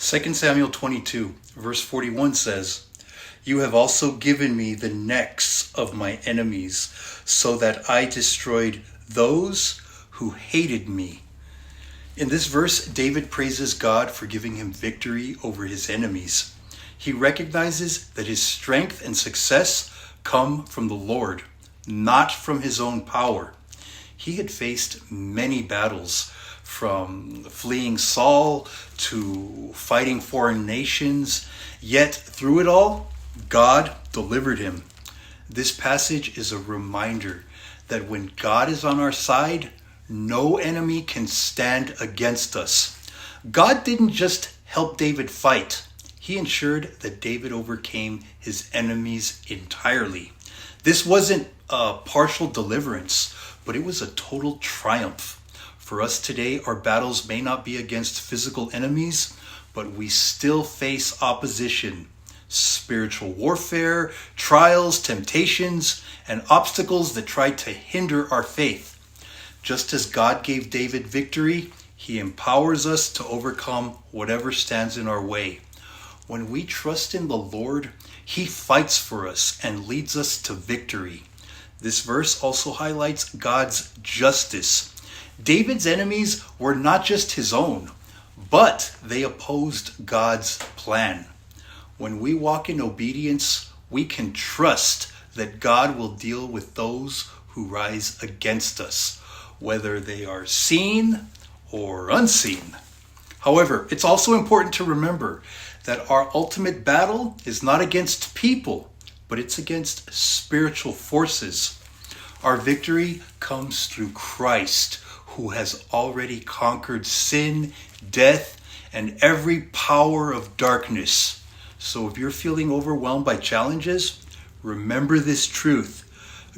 2 Samuel 22, verse 41 says, "You have also given me the necks of my enemies, so that I destroyed those who hated me." In this verse, David praises God for giving him victory over his enemies. He recognizes that his strength and success come from the Lord, not from his own power. He had faced many battles, from fleeing Saul to fighting foreign nations, yet through it all, God delivered him. This passage is a reminder that when God is on our side, no enemy can stand against us. God didn't just help David fight. He ensured that David overcame his enemies entirely. This wasn't a partial deliverance, but it was a total triumph. For us today, our battles may not be against physical enemies, but we still face opposition, spiritual warfare, trials, temptations, and obstacles that try to hinder our faith. Just as God gave David victory, he empowers us to overcome whatever stands in our way. When we trust in the Lord, he fights for us and leads us to victory. This verse also highlights God's justice. David's enemies were not just his own, but they opposed God's plan. When we walk in obedience, we can trust that God will deal with those who rise against us, whether they are seen or unseen. However, it's also important to remember that our ultimate battle is not against people, but it's against spiritual forces. Our victory comes through Christ, who has already conquered sin, death, and every power of darkness. So if you're feeling overwhelmed by challenges, remember this truth.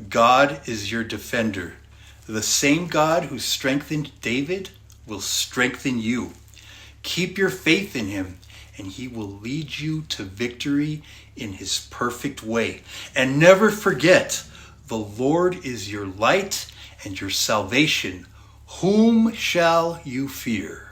God is your defender. The same God who strengthened David will strengthen you. Keep your faith in him, and he will lead you to victory in his perfect way. And never forget, the Lord is your light and your salvation. Whom shall you fear?